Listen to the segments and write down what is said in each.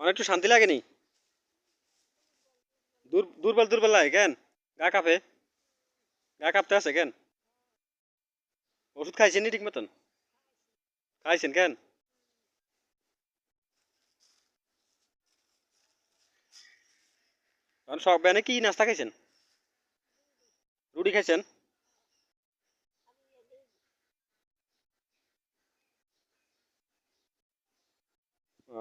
অনেক একটু শান্তি লাগেনি? দুর্বল দুর্বল লাগে কেন? গা কাঁপে? গা কাঁপতে আছে কেন? ওষুধ খাইছেন নি ঠিক মতন? খাইছেন কেন? কারণ সব বেনে কি নাস্তা খাইছেন? রুটি খাইছেন? ও,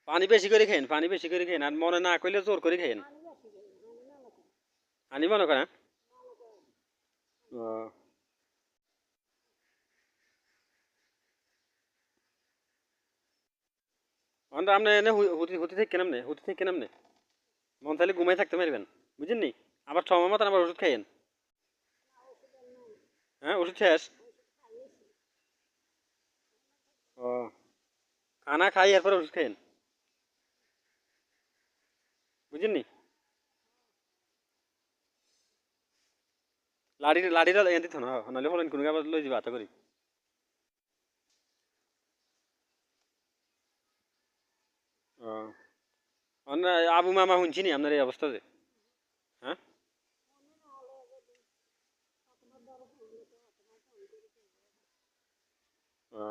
পানি বেশি করে খাইন, পানি বেশি করে খাইন, আর মনে না কইলে জোর করে খাইন। আনি মনে করেন? ও, আমরা আপনি এনে হুতি হুতি থেকে কেনামনে, হুতি থেকে কেনামনে মন চাইলে ঘুমাই থাকতে পারবেন, বুঝেন নি? আবার সময় মতন আবার ওষুধ খাইয়েন। হ্যাঁ, ওষুধ শেষ? ও, খানা খাই এরপর ওষুধ খাইয়েন, বুঝেন নি? লাড়িটা এনে দিত না, নাহলে হলেন কোনো আবার লই যাবে আশা করি। ও, আবু মামা শুনছি নি আপনার এই অবস্থাতে? হ্যাঁ। ও,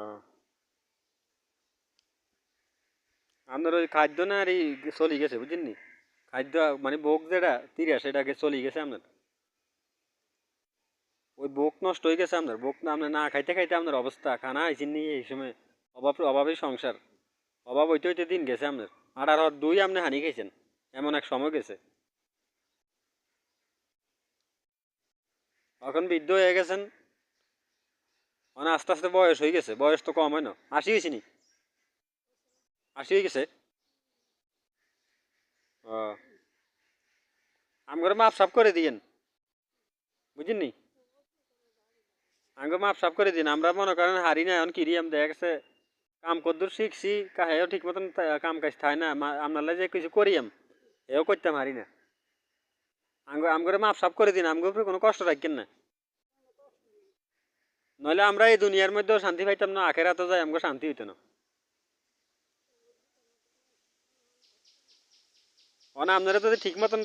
আপনার ওই খাদ্য না আর এই চলি গেছে, বুঝেন নি? খাদ্য মানে ভোগ যেটা তিরা সেটাকে চলি গেছে আপনার। ওই ভোগ নষ্ট হয়ে গেছে আপনার, ভোগ না আপনার না খাইতে খাইতে আপনার অবস্থা খানা আইসিন নি এই সময়। অভাবের সংসার, অভাব হইতে হইতে দিন গেছে আপনার। আর দুই আপনি হানি খাইছেন, এমন এক সময় গেছে। এখন বৃদ্ধ হয়ে গেছেন, মানে আস্তে আস্তে বয়স হয়ে গেছে, বয়স তো কম হয় না, 80 হয়েছে নি? 80 হয়ে গেছে? ও, আমগরে মাপ সাপ করে দিয়েন, বুঝেন নি? আঙ্গ মাপ সাপ করে দিন, আমরা মনে করেন হারি না এখন কিরিয়াম দেখা গেছে। কাম কদ্দুর শিখছি কাহেও ঠিক মতন কাম কাজ থাই না, আপনার যে কিছু করিয়াম এও করতাম হারি না। আমগরে মাপ সাপ করে দিন, আমগো উপরে কোনো কষ্ট রাখেন না। নইলে আমরা এই দুনিয়ার মধ্যেও শান্তি পাইতাম না, আখেরাতে যাই আমগো শান্তি হইতো না। মানে আপনারা যদি ঠিক মতন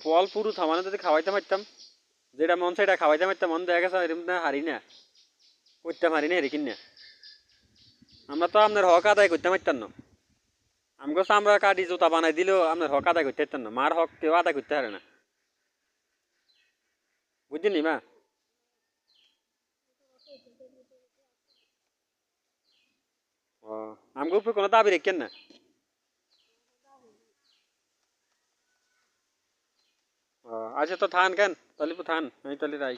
ফল পুরু থামানো যদি খাওয়াইতে পারতাম, যেটা মন সেটা খাওয়াইতে পারতাম, মন দেখা গেছে এরকম না হারি না, করতাম হারি না এরকম না। আমরা তো আপনার হক আদায় করতে পারতাম না। আমগো চামড়া কাটি জুতা বানাই দিলেও আপনার হক আদায় করতে পারতাম না, মার হক কেউ আদায় করতে পারে না, বুঝছেন নি মা? ও, আমগো উপরে কোনো দাবি রেখেন না। ও, আচ্ছা তো থান কেন, তাহলে তো থান, আমি তাহলে রাই।